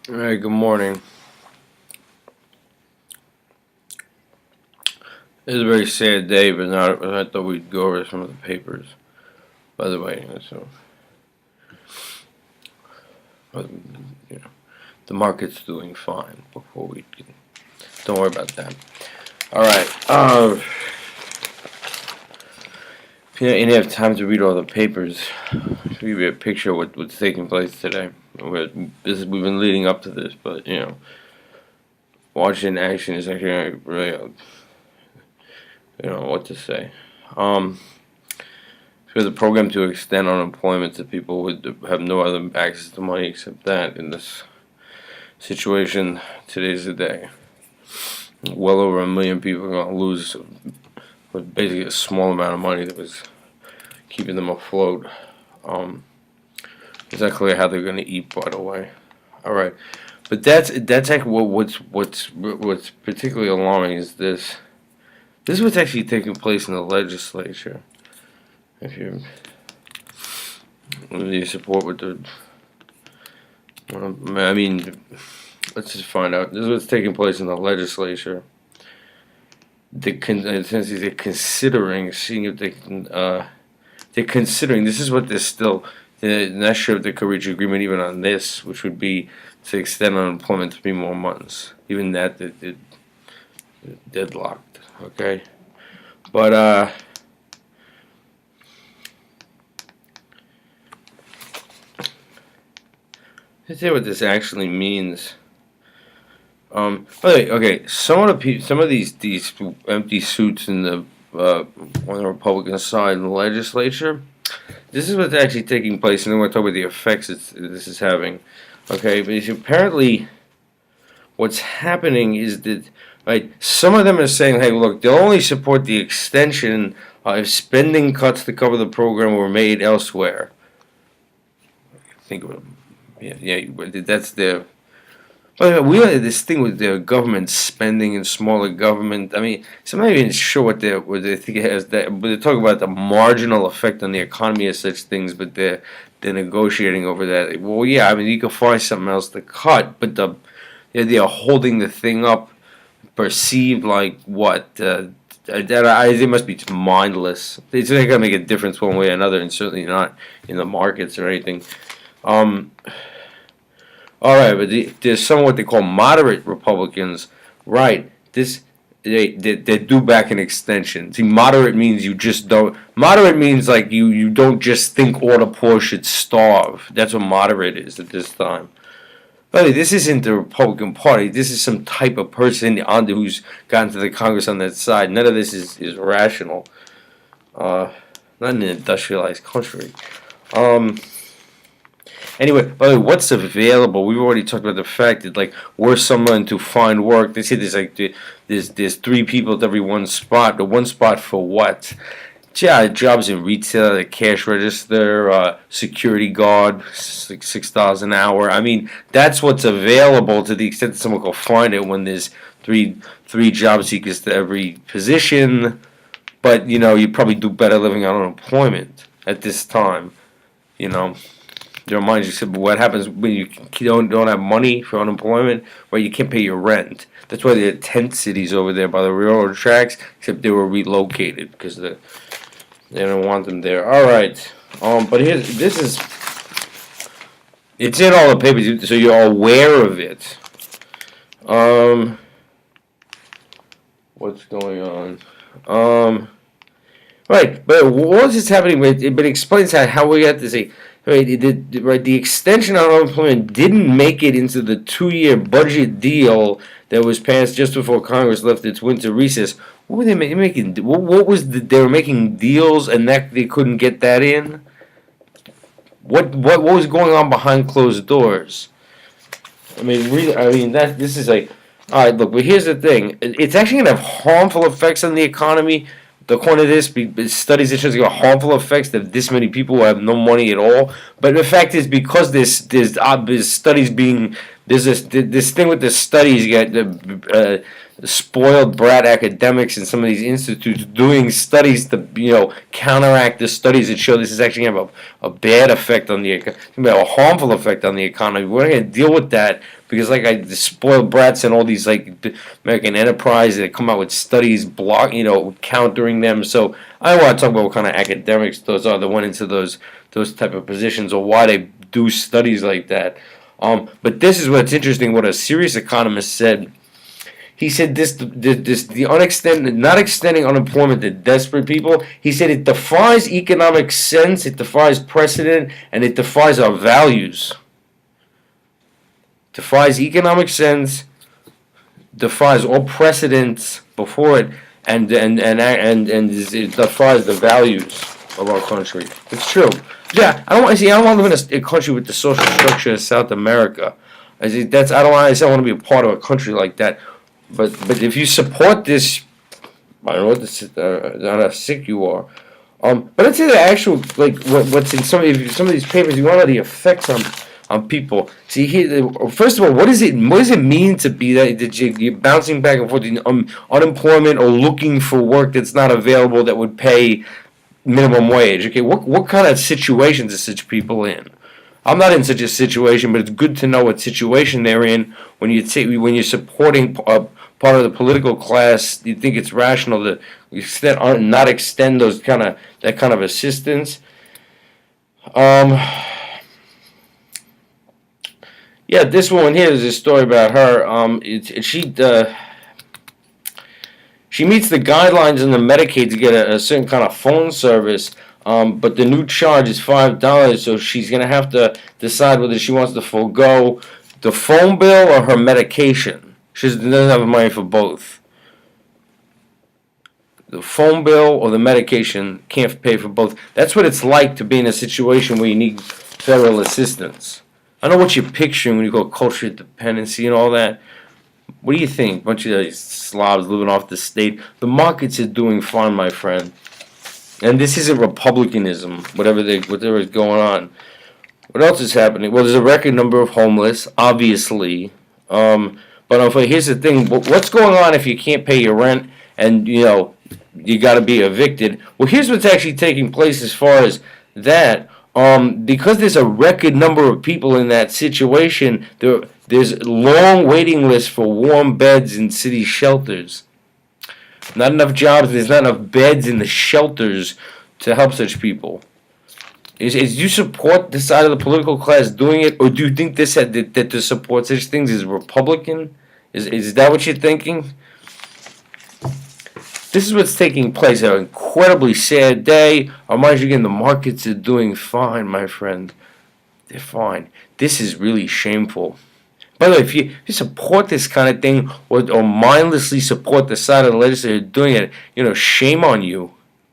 All right, good morning. It's a very sad day, but not. I thought we'd go over some of the papers. By the way, so uh, you know, the market's doing fine. Before we don't worry about that. All right. If you didn't have time to read all the papers, I'll give you a picture of what's taking place today. We've been leading up to this, but watching action is actually really, what to say. For the program to extend unemployment to people who have no other access to money except that in this situation, today's the day. Well over 1 million people are going to lose with basically a small amount of money that was keeping them afloat. It's not clear how they're going to eat, by the way. All right, but that's actually what's particularly alarming is this. This is what's actually taking place in the legislature. If you support with the, let's just find out. This is what's taking place in the legislature. They're considering, seeing if they can. They're considering. This is what they're still. They're not sure if they could reach agreement even on this, which would be to extend unemployment 3 more months. Even that, they're deadlocked. Okay, but let's see what this actually means. Okay. Some of these empty suits in the on the Republican side in the legislature. This is what's actually taking place, and then we'll talk about the effects this is having. Okay, but apparently, what's happening is that some of them are saying, "Hey, look, they'll only support the extension if spending cuts to cover the program were made elsewhere." Think of it. Yeah, that's their. But we had this thing with their government spending and smaller government. I mean, so I'm not even sure what they think it has. But they're talking about the marginal effect on the economy of such things. But they're negotiating over that. Well, yeah, I mean, you can find something else to cut, but they're holding the thing up, perceived like what. It must be mindless. It's not gonna make a difference one way or another, and certainly not in the markets or anything. All right, but there's some what they call moderate Republicans. Right, they do back an extension. See, moderate means you just don't. Moderate means like you don't just think all the poor should starve. That's what moderate is at this time. But this isn't the Republican Party. This is some type of person who's gotten to the Congress on that side. None of this is rational. Not in an industrialized country. Anyway, by the way, what's available? We've already talked about the fact that were someone to find work, they say there's 3 people at every one spot. The one spot for what? Yeah, jobs in retail, the cash register, security guard, $6 an hour. I mean, that's what's available to the extent that someone can find it when there's three job seekers to every position. But you probably do better living on unemployment at this time. There reminds you, what happens when you don't have money for unemployment? Well, you can't pay your rent. That's why there are tent cities over there by the railroad tracks, except they were relocated because they don't want them there. All right, but it's in all the papers, so you're aware of it. What's going on? Right, but what's this happening? But it explains how we got to say. Right, the extension on unemployment didn't make it into the 2-year budget deal that was passed just before Congress left its winter recess. What were they making? What was they were making deals and that they couldn't get that in? What was going on behind closed doors? I mean, really, this is all right. Look, but here's the thing: it's actually going to have harmful effects on the economy. According to this, studies that shows harmful effects that this many people will have no money at all. But the fact is, because there's studies being this thing with the studies, you got spoiled brat academics in some of these institutes doing studies to counteract the studies that show this is actually going to have a bad effect on a harmful effect on the economy. We're not going to deal with that because the spoiled brats and all these American enterprise that come out with studies countering them. So I don't want to talk about what kind of academics those are that went into those type of positions or why they do studies like that. But this is what's interesting. What a serious economist said. He said not extending unemployment to desperate people. He said it defies economic sense, it defies precedent, and it defies our values. Defies economic sense, defies all precedents before it, and it defies the values of our country. It's true. Yeah, I don't want to live in a country with the social structure of South America. I don't want to be a part of a country like that. But if you support this, I don't know how sick you are. But let's say the actual what's in some of these papers. You want to know the effects on people. See here, first of all, what does it mean to be that you're bouncing back and forth in unemployment or looking for work that's not available that would pay minimum wage? Okay, what kind of situations are such people in? I'm not in such a situation, but it's good to know what situation they're in when you're supporting part of the political class. You think it's rational to not extend that kind of assistance. Yeah, this one here is a story about her. She meets the guidelines in the Medicaid to get a certain kind of phone service. But the new charge is $5, so she's going to have to decide whether she wants to forego the phone bill or her medication. She doesn't have money for both. The phone bill or the medication, can't pay for both. That's what it's like to be in a situation where you need federal assistance. I know what you're picturing when you go cultural dependency and all that. What do you think? A bunch of slobs living off the state. The markets are doing fine, my friend. And this isn't republicanism, whatever is going on. What else is happening? Well, there's a record number of homeless, obviously. But here's the thing: what's going on if you can't pay your rent and you got to be evicted? Well, here's what's actually taking place as far as that. Because there's a record number of people in that situation, there's long waiting lists for warm beds in city shelters. Not enough jobs. There's not enough beds in the shelters to help such people. Is you support this side of the political class doing it, or do you think that to support such things is Republican? Is that what you're thinking? This is what's taking place. An incredibly sad day. I remind you again, the markets are doing fine, my friend. They're fine. This is really shameful. By the way, if you support this kind of thing or mindlessly support the side of the legislature doing it, shame on you.